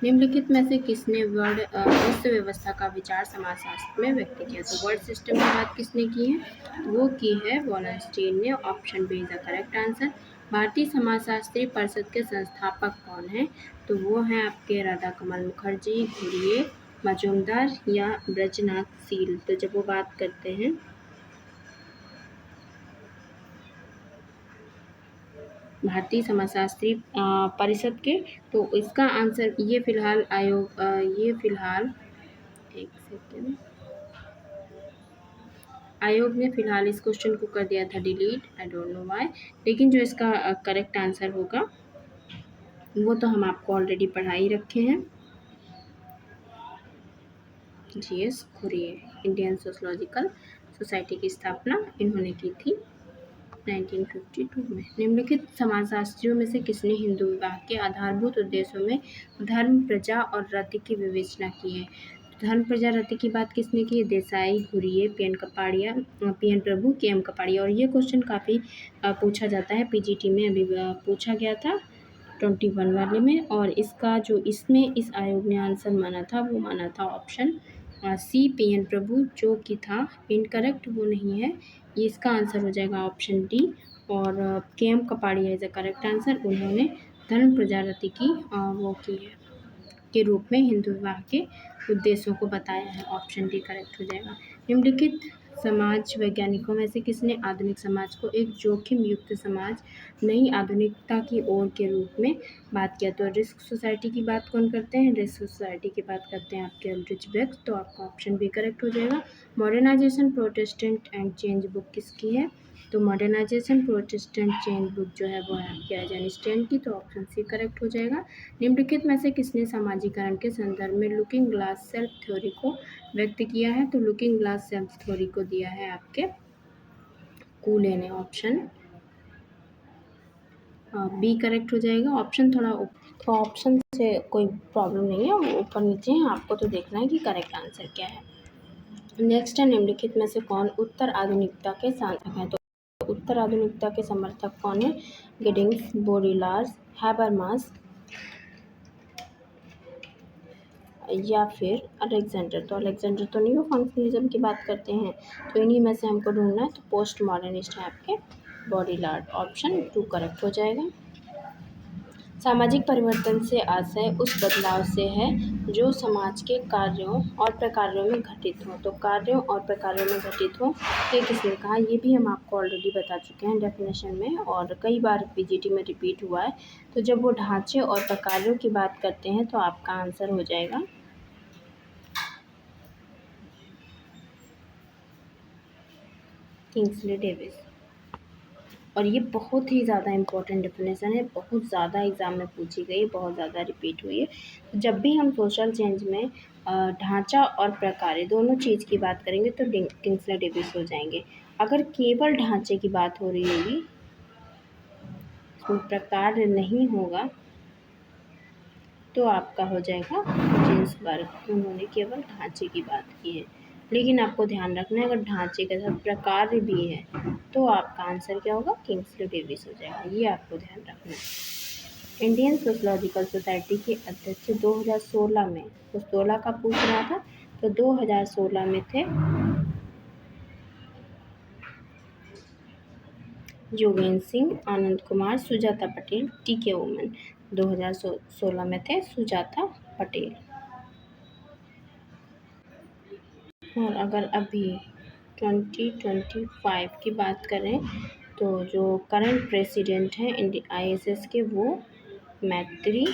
S1: निम्नलिखित में से किसने वर्ड विश्व व्यवस्था का विचार समाजशास्त्र में व्यक्त किया। तो वर्ड सिस्टम की बात किसने की है, वो की है वॉलनस्टीन ने, option B is the correct answer. भारतीय समाजशास्त्री परिषद के संस्थापक कौन हैं, तो वो हैं आपके राधा कमल मुखर्जी, घुरिये, मजूमदार या ब्रजनाथ सील। तो जब वो बात करते हैं भारतीय समाजशास्त्री परिषद के, तो इसका आंसर ये फिलहाल आयोग ये फिलहाल एक सेकेंड, आयोग ने फिलहाल इस क्वेश्चन को कर दिया था delete, I don't know why, लेकिन जो इसका करेक्ट आंसर होगा वो तो हम आपको ऑलरेडी पढ़ा ही रखे हैं। GS Ghurye, Indian sociological society की स्थापना इन्होंने की थी 1952 में। निम्नलिखित समाजशास्त्रियों में से किसने हिंदू विवाह के आधारभूत उद्देश्यों में धर्म, प्रजा और रति की विवेचना की है। धर्म, प्रजा, रति की बात किसने की है, देसाई, घुरिये, पीएन प्रभु, केएम कपाड़िया। और ये क्वेश्चन काफ़ी पूछा जाता है, पीजीटी में अभी पूछा गया था 21 वाले में, और इसका जो इसमें इस आयोग ने आंसर माना था वो माना था ऑप्शन सी पीएन प्रभु, जो कि था इनकरेक्ट, वो नहीं है, ये इसका आंसर हो जाएगा ऑप्शन डी। और KM Kapadia is the correct answer, उन्होंने धर्म, प्रजा, रति की वो की है के रूप में हिंदू विवाह के उद्देश्यों को बताया है, ऑप्शन डी करेक्ट हो जाएगा। निम्नलिखित समाज वैज्ञानिकों में से किसने आधुनिक समाज को एक जोखिम युक्त समाज, नई आधुनिकता की ओर के रूप में बात किया। तो रिस्क सोसाइटी की बात कौन करते हैं, रिस्क सोसाइटी की बात करते हैं आपके एल्ड्रिच बेक्स, तो आपका ऑप्शन बी करेक्ट हो जाएगा। Modernisation protestant and change book किसकी है, तो मॉडर्नाइजेशन प्रोटेस्टेंट चेंज बुक जो है वो है आपकी आइजन स्टैन की, तो ऑप्शन सी करेक्ट हो जाएगा। निम्नलिखित में से किसने सामाजिकरण के संदर्भ में लुकिंग ग्लास सेल्फ थ्योरी को व्यक्त किया है, तो लुकिंग ग्लास सेल्फ थ्योरी को दिया है आपके कूले ने, ऑप्शन बी करेक्ट हो जाएगा। ऑप्शन थोड़ा तो ऑप्शन से कोई प्रॉब्लम नहीं है, वो ऊपर नीचे है, आपको तो देखना है कि करेक्ट आंसर क्या है। नेक्स्ट है, निम्नलिखित में से कौन उत्तर आधुनिकता के समर्थक हैं, तो उत्तर आधुनिकता के समर्थक कौन है, गिडिंग्स, बोडीलार्स, हैबरमास या फिर अलेक्जेंडर। तो अलेक्जेंडर तो नहीं, वो फंक्शनलिज्म की बात करते हैं, तो इन्हीं में से हमको ढूंढना है, तो पोस्ट मॉडर्निस्ट है आपके बॉडीलार्ड, ऑप्शन 2 करेक्ट हो जाएगा। सामाजिक परिवर्तन से आशय उस बदलाव से है जो समाज के कार्यों और प्रकारों में घटित हो, तो कार्यों और प्रकारों में घटित हो ये किसने कहा, ये भी हम आपको ऑलरेडी बता चुके हैं डेफिनेशन में, और कई बार पीजीटी में रिपीट हुआ है। तो जब वो ढांचे और प्रकारों की बात करते हैं तो आपका आंसर हो जाएगा किंग्सले डेविस। और ये बहुत ही ज़्यादा इम्पोर्टेंट डेफिनेशन है, बहुत ज़्यादा एग्ज़ाम में पूछी गई, बहुत ज़्यादा रिपीट हुई है। जब भी हम सोशल चेंज में ढांचा और प्रकार दोनों चीज़ की बात करेंगे तो किंग्सले डेविस हो जाएंगे। अगर केवल ढांचे की बात हो रही होगी, उसमें प्रकार नहीं होगा, तो आपका हो जाएगा जिन्सबर्ग, उन्होंने केवल ढांचे की बात की है। लेकिन आपको ध्यान रखना है, अगर ढांचे के साथ प्रकार भी है तो आपका आंसर क्या होगा, किंग्सले डेविस हो जाएगा, ये आपको ध्यान रखना है। इंडियन सोशलॉजिकल सोसाइटी के अध्यक्ष 2016 में, तो 16 का पूछ रहा था, तो 2016 में थे योगेंद्र सिंह, आनंद कुमार, सुजाता पटेल, टीके वुमन। 2016 में थे सुजाता पटेल। और अगर अभी 2025 की बात करें तो जो करंट प्रेसिडेंट हैं ISS के वो मैत्री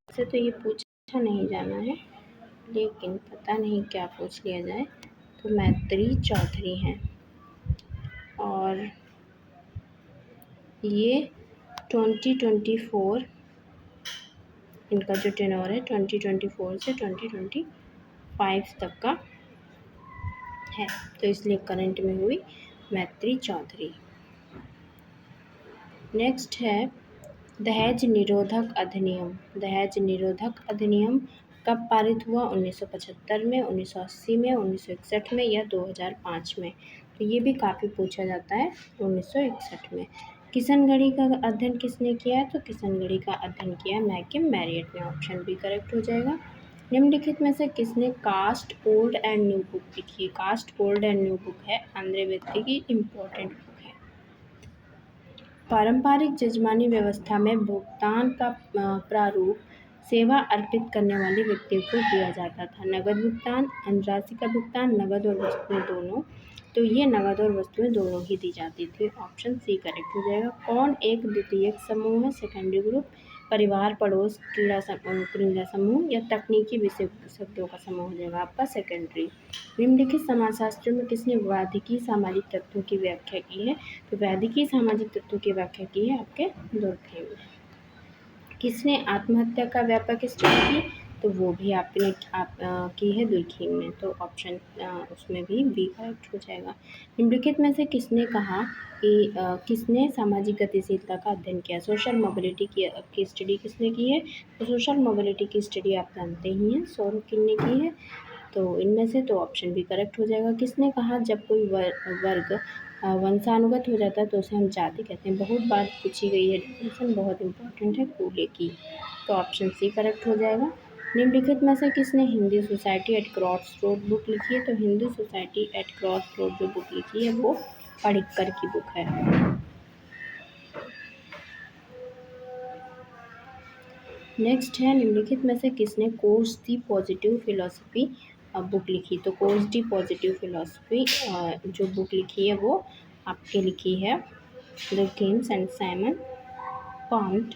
S1: से तो ये पूछा नहीं जाना है, लेकिन पता नहीं क्या पूछ लिया जाए, तो मैत्री चौधरी हैं। और ये 2024 इनका जो टेन्योर है 2024 से 2025 तक का है, तो इसलिए करंट में हुई मैत्री चौधरी। नेक्स्ट है दहेज निरोधक अधिनियम। दहेज निरोधक अधिनियम कब पारित हुआ? 1975 में, 1980 में, 1961 में या 2005 में? तो ये भी काफ़ी पूछा जाता है 1961 में। किशनगढ़ी का अध्ययन किसने किया है? तो किशनगढ़ी का अध्ययन किया मैककिम मैरियट ने। ऑप्शन बी करेक्ट हो जाएगा। निम्नलिखित में से किसने caste old and new book लिखी है? Caste old and new book है आंद्रे व्यक्ति की इम्पोर्टेंट बुक है। पारंपरिक जजमानी व्यवस्था में भुगतान का प्रारूप सेवा अर्पित करने वाले व्यक्ति को दिया जाता था। नगद भुगतान, धनराशि का भुगतान, नगद और वस्तुएं दोनों। तो ये नगद और वस्तुएं दोनों ही दी जाती थी। ऑप्शन सी करेक्ट हो जाएगा। कौन एक द्वितीयक समूह है? Secondary group. परिवार, पड़ोस, क्रीड़ा समूह या तकनीकी विशेषज्ञों का समूह हो जाएगा आपका सेकेंडरी। निम्नलिखित समाजशास्त्र में किसने वैदिकी सामाजिक तत्वों की व्याख्या की है? तो वैदिकी सामाजिक तत्वों की व्याख्या की है आपके दुर्कहेम। किसने आत्महत्या का व्यापक स्टडी की? तो वो भी आपने की है दुर्कहेम ने। तो ऑप्शन उसमें भी बी करेक्ट हो जाएगा। निम्नलिखित में से किसने कहा कि किसने सामाजिक गतिशीलता का अध्ययन किया? सोशल मोबिलिटी की स्टडी किसने की है? तो सोशल मोबिलिटी की स्टडी आप जानते ही हैं, सोरोकिन ने की है। तो इनमें से तो ऑप्शन भी करेक्ट हो जाएगा। किसने कहा जब कोई वर्ग वंशानुगत हो जाता है तो उसे हम जाति कहते हैं? बहुत बार पूछी गई है डेफिनेशन, बहुत इंपॉर्टेंट है कूले की। तो ऑप्शन सी करेक्ट हो जाएगा। निम्नलिखित में से किसने Hindi society at cross road book लिखी है? तो Hindu society at cross road जो बुक लिखी है वो पडिक्कर की बुक है। नेक्स्ट है निम्नलिखित में से किसने course the positive philosophy book लिखी? तो कोर्स दी पॉजिटिव फिलॉसफी जो बुक लिखी है वो आपके लिखी है दुर्कहेम एंड साइमन पॉन्ट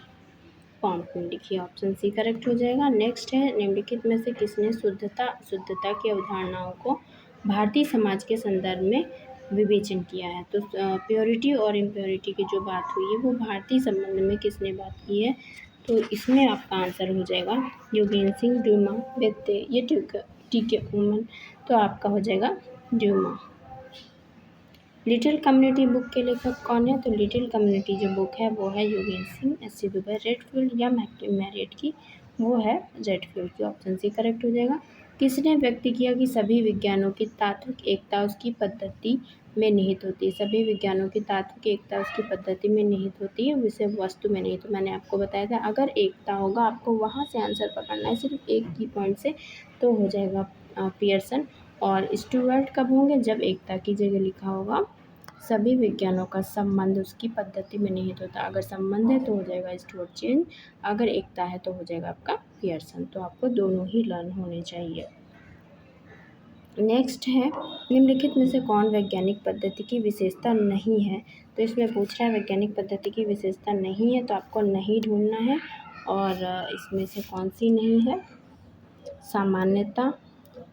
S1: ने लिखी है। ऑप्शन सी करेक्ट हो जाएगा। नेक्स्ट है निम्नलिखित में से किसने शुद्धता की अवधारणाओं को भारतीय समाज के संदर्भ में विवेचन किया है? तो प्योरिटी और इम्प्योरिटी की जो बात हुई है वो भारतीय संबंध में किसने बात की है? तो इसमें आपका आंसर हो जाएगा योगेंद्र सिंह ड्यूमा बेत्ते, ये टी.के. उमन। तो आपका हो जाएगा ड्यूमा। लिटिल कम्युनिटी बुक के लेखक कौन है? तो लिटिल कम्युनिटी जो बुक है वो है योगेंद्र सिंह, एस.सी. दुबे, रेडफील्ड या मैककिम मैरियट की? वो है रेडफील्ड की। ऑप्शन सी करेक्ट हो जाएगा। किसने व्यक्त किया कि सभी विज्ञानों की तात्विक एकता उसकी पद्धति में निहित होती है? सभी विज्ञानों की तात्विक एकता उसकी पद्धति में निहित होती है, विषय वस्तु में नहीं। तो मैंने आपको बताया था अगर एकता होगा आपको वहाँ से आंसर पकड़ना है सिर्फ एक की पॉइंट से, तो हो जाएगा पियर्सन। और स्टुअर्ट कब होंगे? जब एकता की जगह लिखा होगा सभी विज्ञानों का संबंध उसकी पद्धति में निहित होता। अगर संबंध है तो हो जाएगा स्टुअर्ट चेंज, अगर एकता है तो हो जाएगा आपका पियर्सन। तो आपको दोनों ही लर्न होने चाहिए। नेक्स्ट है निम्नलिखित में से कौन वैज्ञानिक पद्धति की विशेषता नहीं है? तो इसमें पूछ रहा है वैज्ञानिक पद्धति की विशेषता नहीं है, तो आपको नहीं ढूंढना है। और इसमें से कौन सी नहीं है? सामान्यता,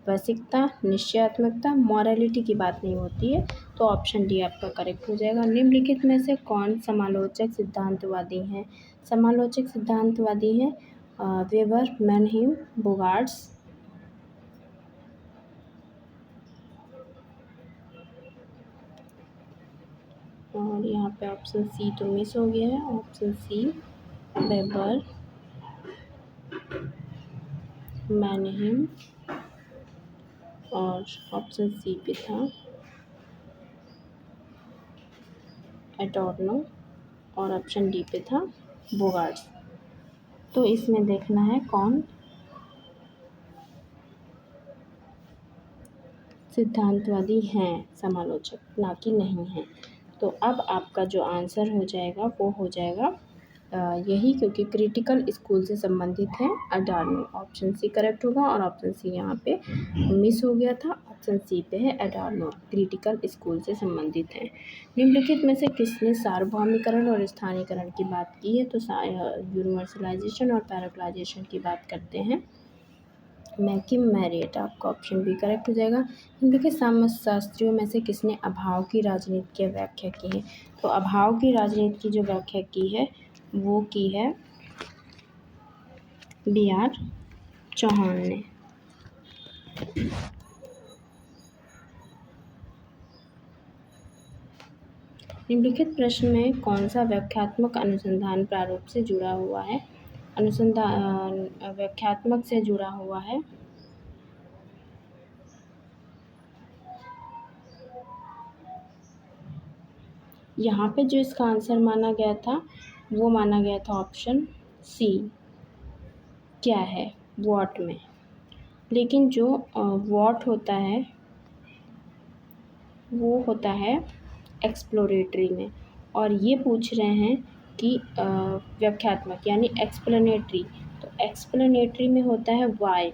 S1: वैश्विकता, निश्चयात्मकता, मॉरलिटी की बात नहीं होती है। तो ऑप्शन डी आपका करेक्ट हो जाएगा। निम्नलिखित में से कौन समालोचक सिद्धांतवादी हैं? समालोचक सिद्धांतवादी हैं वेबर, मैनहीम, बोगार्ट्स। और यहाँ पे ऑप्शन सी तो मिस हो गया है। ऑप्शन सी वेबर, मैनहीम और ऑप्शन सी पे था एडॉर्नो और ऑप्शन डी पे था बोगार्ट्स। तो इसमें देखना है कौन सिद्धांतवादी हैं समालोचक, ना कि नहीं हैं। तो अब आपका जो आंसर हो जाएगा वो हो जाएगा यही, क्योंकि क्रिटिकल स्कूल से संबंधित है अडार्नो। ऑप्शन सी करेक्ट होगा और ऑप्शन सी यहाँ पे मिस हो गया था। ऑप्शन सी पे है एडॉर्नो, क्रिटिकल स्कूल से संबंधित है। निम्नलिखित में से किसने सार्वभौमिकरण और स्थानीयकरण की बात की है? तो यूनिवर्सलाइजेशन और पैराग्लाइजेशन की बात करते हैं मैकिम मैरियट। आपका ऑप्शन बी करेक्ट हो जाएगा। निम्नलिखित समाजशास्त्रियों में से किसने अभाव की राजनीति की व्याख्या की है? तो अभाव की राजनीति की जो व्याख्या की है वो की है B.R. चौहान ने। निम्नलिखित प्रश्न में कौन सा व्याख्यात्मक अनुसंधान प्रारूप से जुड़ा हुआ है? अनुसंधान व्याख्यात्मक से जुड़ा हुआ है। यहाँ पे जो इसका आंसर माना गया था वो माना गया था ऑप्शन सी, क्या है, वॉट में। लेकिन जो वॉट होता है वो होता है एक्सप्लोरेटरी में, और ये पूछ रहे हैं कि व्याख्यात्मक यानी एक्सप्लेनेटरी। तो एक्सप्लेनेटरी में होता है वाई,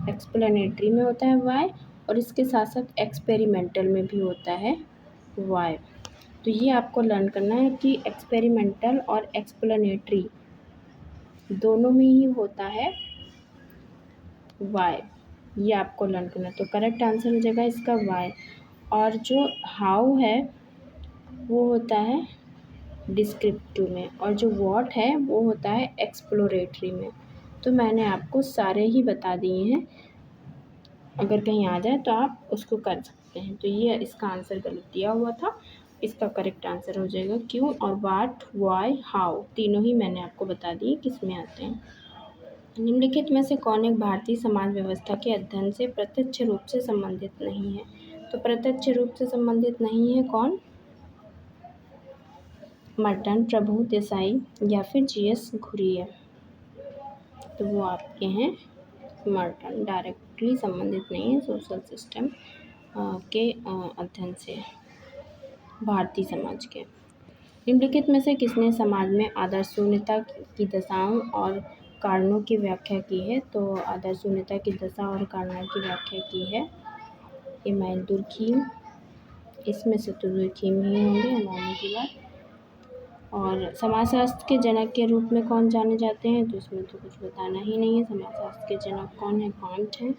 S1: एक्सप्लेनेटरी में होता है वाई, और इसके साथ साथ एक्सपेरिमेंटल में भी होता है वाई। तो ये आपको लर्न करना है कि एक्सपेरिमेंटल और एक्सप्लेनेटरी दोनों में ही होता है वाई, ये आपको लर्न करना है। तो करेक्ट आंसर हो जाएगा इसका वाई। और जो हाउ है वो होता है डिस्क्रिप्टिव में, और जो व्हाट है वो होता है एक्सप्लोरेटरी में। तो मैंने आपको सारे ही बता दिए हैं, अगर कहीं आ जाए तो आप उसको कर सकते हैं। तो ये इसका आंसर गलत दिया हुआ था, इसका करेक्ट आंसर हो जाएगा क्यों और वाट, वाई, हाउ, तीनों ही मैंने आपको बता दिए किस में आते हैं। निम्नलिखित में से कौन एक भारतीय समाज व्यवस्था के अध्ययन से प्रत्यक्ष रूप से संबंधित नहीं है? तो प्रत्यक्ष रूप से संबंधित नहीं है कौन? मर्टन, प्रभु देसाई या फिर G.S. घुरिया। तो वो आपके हैं मर्टन, डायरेक्टली संबंधित नहीं है सोशल सिस्टम के अध्ययन से भारतीय समाज के। निम्नलिखित में से किसने समाज में आदर्श शून्यता की दशाओं और कारणों की व्याख्या की है? तो आदर्श शून्यता की दशा और कारणों की व्याख्या की है इमैनुएल दुर्खीम। इसमें से तो दुर्खीम ही होंगे अमामी की बात। और समाजशास्त्र के जनक के रूप में कौन जाने जाते हैं? तो इसमें तो कुछ बताना ही नहीं है, समाजशास्त्र के जनक कौन है? कांट हैं।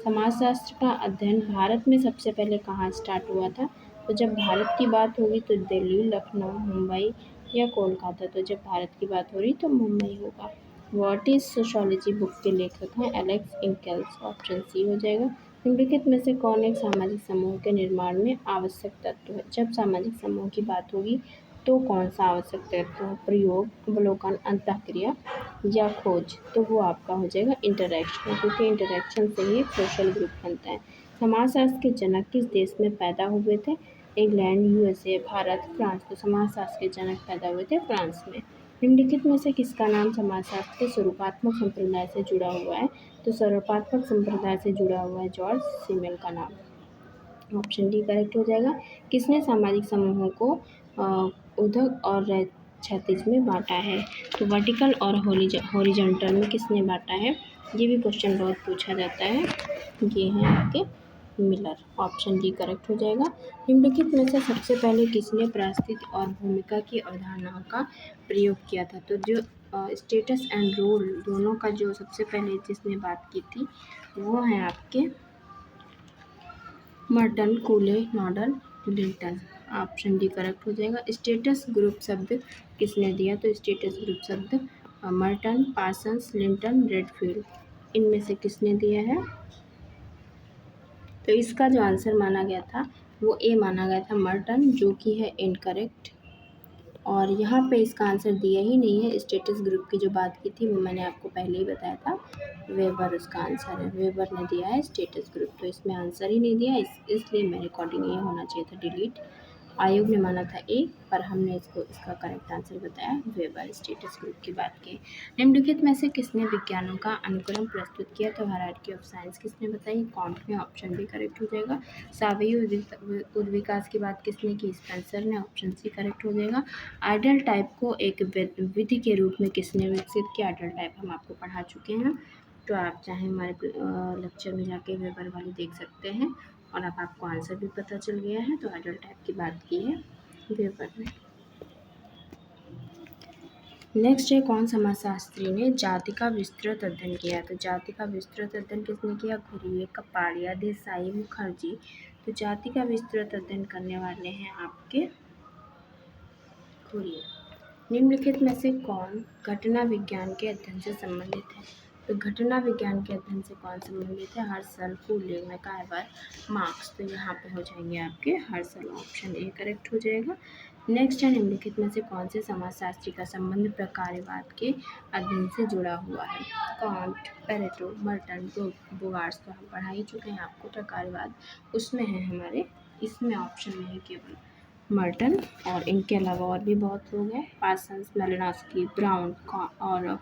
S1: समाजशास्त्र का अध्ययन भारत में सबसे पहले कहाँ स्टार्ट हुआ था? तो जब भारत की बात होगी तो दिल्ली, लखनऊ, मुंबई या कोलकाता। तो जब भारत की बात हो रही तो मुंबई होगा। व्हाट इज सोशोलॉजी बुक के लेखक हैं एलेक्स इंकेल्स। ऑप्शन सी हो जाएगा। निम्नलिखित में से कौन एक सामाजिक समूह के निर्माण में आवश्यक तत्व है? जब सामाजिक समूह की बात होगी तो कौन सा आवश्यक तत्व है? प्रयोग, अवलोकन, अंतःक्रिया या खोज। तो वो आपका हो जाएगा इंटरैक्शन, क्योंकि इंटरैक्शन से ही सोशल ग्रुप बनता है। समाजशास्त्र के जनक किस देश में पैदा हुए थे? England, USA, Bharat, France. तो समाजशास्त्र के जनक पैदा हुए थे फ्रांस में। निम्नलिखित में से किसका नाम समाजशास्त्र के स्वरूपात्मक संप्रदाय से जुड़ा हुआ है? तो स्वरूपात्मक संप्रदाय से जुड़ा हुआ है जॉर्ज सिमेल का नाम। ऑप्शन डी करेक्ट हो जाएगा। किसने सामाजिक समूहों को ऊर्ध्व और क्षैतिज में बांटा है? तो वर्टिकल और हॉरिजॉन्टल में किसने बांटा है? ये भी क्वेश्चन बहुत पूछा जाता है। ये हैं आपके मिलर। ऑप्शन डी करेक्ट हो जाएगा। निम्नलिखित में से सबसे पहले किसने परिस्थिति और भूमिका की अवधारणाओं का प्रयोग किया था? तो जो स्टेटस एंड रोल दोनों का जो सबसे पहले जिसने बात की थी वो है आपके Merton, Cooley, Nadel, Linton. Option D correct हो जाएगा। स्टेटस ग्रुप शब्द किसने दिया? तो स्टेटस ग्रुप शब्द मर्टन, पार्सन्स, लिंटन, रेडफील्ड, इनमें से किसने दिया है? तो इसका जो आंसर माना गया था वो ए माना गया था मर्टन, जो कि है इनकरेक्ट। और यहाँ पे इसका आंसर दिया ही नहीं है। स्टेटस ग्रुप की जो बात की थी वो मैंने आपको पहले ही बताया था, वेबर उसका आंसर है। वेबर ने दिया है स्टेटस ग्रुप, तो इसमें आंसर ही नहीं दिया, इसलिए मेरे अकॉर्डिंग ये होना चाहिए था डिलीट। आयोग ने माना था ए, पर हमने इसका करेक्ट आंसर बताया वेबर स्टेटस ग्रुप की बात की। निम्नलिखित में से किसने विज्ञानों का अनुक्रम प्रस्तुत किया? तो हायरार्की ऑफ साइंस किसने बताई? कॉन्ट ने। ऑप्शन बी करेक्ट हो जाएगा। सावयव उद्विकास की बात किसने की? स्पेंसर ने। ऑप्शन सी करेक्ट हो जाएगा। आइडल टाइप को एक विधि के रूप में किसने विकसित किया? आइडल टाइप हम आपको पढ़ा चुके हैं। तो आप चाहें हमारे लेक्चर में जाके पेपर वाली देख सकते हैं। और अब आपको आंसर भी पता चल गया है। तो आइडल टाइप की बात की है पेपर में। नेक्स्ट है, कौन समाजशास्त्री ने जाति का विस्तृत अध्ययन किया? तो जाति का विस्तृत अध्ययन किसने किया? घुरिये, कपाड़िया, देसाई, मुखर्जी। तो जाति का विस्तृत अध्ययन करने वाले हैं आपके घुरिये। निम्नलिखित में से कौन घटना विज्ञान के अध्ययन से संबंधित है? तो घटना विज्ञान के अध्ययन से कौन संबंधित है? हर्सल, फूले, मैकाइवर, मार्क्स। तो यहाँ पे हो जाएंगे आपके हर्सल, ऑप्शन ए करेक्ट हो जाएगा। नेक्स्ट है, निम्नलिखित में से कौन से समाजशास्त्री का संबंध प्रकार्यवाद के अध्ययन से जुड़ा हुआ है? Kant, Pareto, Merton, Bogardus. तो हम पढ़ा ही चुके हैं आपको प्रकार्यवाद, उसमें है हमारे, इसमें ऑप्शन में है केवल मर्टन। और इनके अलावा और भी बहुत लोग हैं, पार्सन्स, मेलिनोस्की, ब्राउन और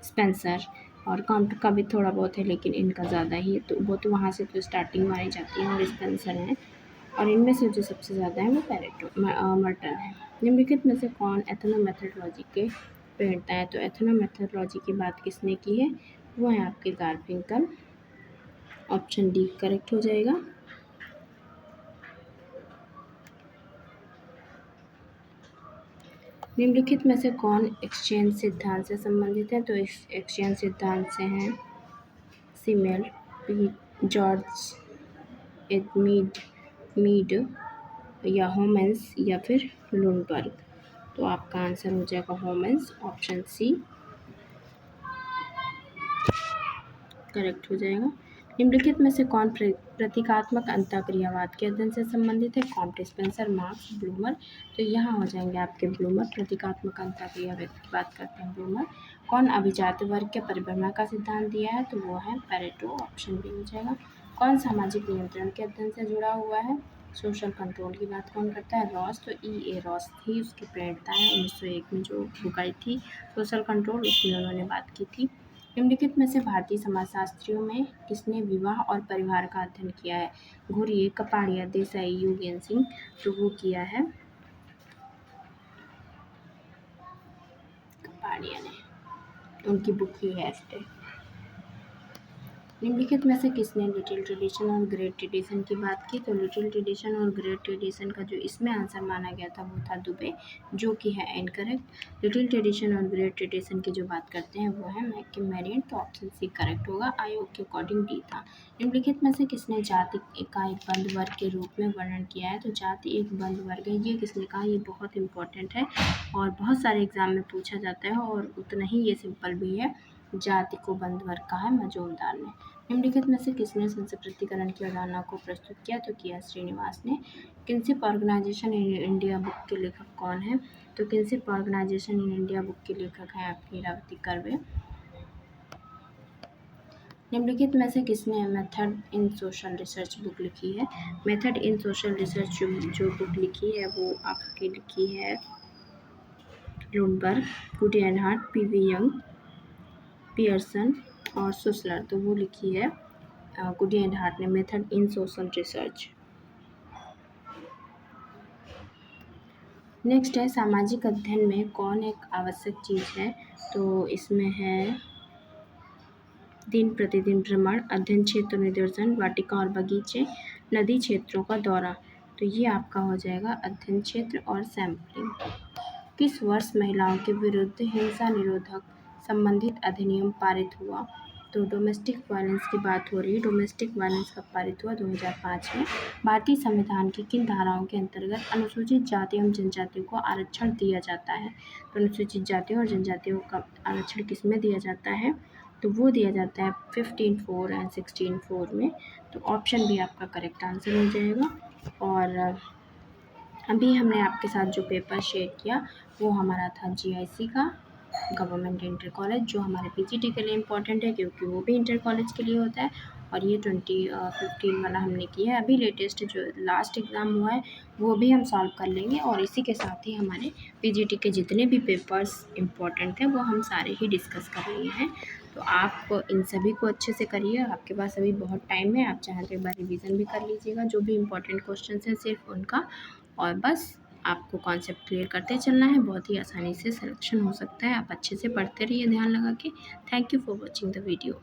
S1: स्पेंसर। और काउंट का भी थोड़ा बहुत है लेकिन इनका ज़्यादा ही है, तो वो तो वहाँ से तो स्टार्टिंग मानी जाती है और स्पेंसर है। और इनमें से जो सबसे ज़्यादा है वो मर्टन है। निम्नलिखित में से कौन एथनोमेथोडोलॉजी के प्रणेता है? तो एथनोमेथोडोलॉजी की बात किसने की है? वो है आपके गारफिंकल, ऑप्शन डी करेक्ट हो जाएगा। निम्नलिखित में से कौन एक्सचेंज सिद्धांत से संबंधित है? तो एक्सचेंज सिद्धांत से हैं सिमेल, जॉर्ज मीड या होमेंस या फिर लुनबर्ग। तो आपका आंसर हो जाएगा होमेंस, ऑप्शन सी करेक्ट हो जाएगा। निम्नलिखित में से कौन प्रतीकात्मक अंतःक्रियावाद के अध्ययन से संबंधित है? Comte, Spencer, marks, bloomer. तो यहाँ हो जाएंगे आपके ब्लूमर। प्रतीकात्मक अंतःक्रियावाद की बात करते हैं ब्लूमर। कौन अभिजात वर्ग के परिभ्रमण का सिद्धांत दिया है? तो वो है पेरेटो, ऑप्शन बी हो जाएगा। कौन सामाजिक नियंत्रण के अध्ययन से जुड़ा हुआ है? सोशल कंट्रोल की बात कौन करता है? रॉस। तो E.A. रॉस थी उसकी प्रेरणा है। 1901 में जो बुक आई थी सोशल कंट्रोल, उसमें उन्होंने बात की थी। निम्नलिखित में से भारतीय समाजशास्त्रियों में किसने विवाह और परिवार का अध्ययन किया है? घुरिये, कपाड़िया, देसाई, युगेन सिंह। तो वो किया है कपाड़िया ने, उनकी बुक ही है इससे। निम्नलिखित में से किसने लिटिल ट्रेडिशन और ग्रेट ट्रेडिशन की बात की? तो लिटिल ट्रेडिशन और ग्रेट ट्रेडिशन का जो इसमें आंसर माना गया था वो था दुबे, जो कि है इनकरेक्ट। लिटिल ट्रेडिशन और ग्रेट ट्रेडिशन की जो बात करते हैं वो है मैकिमेरियन। तो ऑप्शन सी करेक्ट होगा, आयोग के अकॉर्डिंग डी था। निम्नलिखित में से किसने जाति का एक बंद वर्ग के रूप में वर्णन किया है? तो जाति एक बंद वर्ग है, ये किसने कहा? ये बहुत इंपॉर्टेंट है और बहुत सारे एग्जाम में पूछा जाता है और उतना ही ये सिंपल भी है। जाति को बंद वर्ग कहा है मजूमदार ने। निम्नलिखित में से किसने संस्कृतिकरण की अवधारणा को प्रस्तुत किया? तो किया श्रीनिवास ने। Kinship organisation in India book के लेखक कौन है? तो kinship organisation in India book के लेखक हैं आपकी लीलावती कर्वे। निम्नलिखित में से किसने method in social research book लिखी है? मेथड इन सोशल रिसर्च जो बुक लिखी है वो आपकी लिखी है लुनबर्ग, गुडियनहार्ट, P.V. यंग, पियर्सन और सुसलर। तो वो लिखी है गुडियनहार्ट ने, method in social research. Next है, सामाजिक अध्ययन में कौन एक आवश्यक चीज़ है? तो इसमें है दिन प्रतिदिन भ्रमण, अध्ययन क्षेत्र निर्देशन, वाटिका और बगीचे, नदी क्षेत्रों का दौरा। तो ये आपका हो जाएगा अध्ययन क्षेत्र और सैम्पलिंग। किस वर्ष महिलाओं के विरुद्ध हिंसा निरोधक संबंधित अधिनियम पारित हुआ? तो डोमेस्टिक वायलेंस की बात हो रही है। डोमेस्टिक वायलेंस कब पारित हुआ? 2005 में। भारतीय संविधान की किन धाराओं के अंतर्गत अनुसूचित जाति एवं जनजातियों को आरक्षण दिया जाता है? तो अनुसूचित जातियों और जनजातियों का आरक्षण किस में दिया जाता है? तो वो दिया जाता है 15(4) एंड 16(4) में। तो ऑप्शन भी आपका करेक्ट आंसर हो जाएगा। और अभी हमने आपके साथ जो पेपर शेयर किया वो हमारा था GIC का, गवर्नमेंट इंटर कॉलेज, जो हमारे PGT के लिए इम्पोर्टेंट है क्योंकि वो भी इंटर कॉलेज के लिए होता है। और ये 2015 वाला हमने किया है। अभी लेटेस्ट जो लास्ट एग्ज़ाम हुआ है वो भी हम सॉल्व कर लेंगे और इसी के साथ ही हमारे PGT के जितने भी पेपर्स इम्पोर्टेंट थे वो हम सारे ही डिस्कस कर लिए हैं। तो आप इन सभी को अच्छे से करिए, आपके पास अभी बहुत टाइम है, आप चाहें तो एक बार रिवीजन भी कर लीजिएगा जो भी इम्पोर्टेंट क्वेश्चन हैं सिर्फ उनका। और बस आपको कॉन्सेप्ट क्लियर करते चलना है, बहुत ही आसानी से सिलेक्शन हो सकता है। आप अच्छे से पढ़ते रहिए ध्यान लगा के। Thank you for watching the video.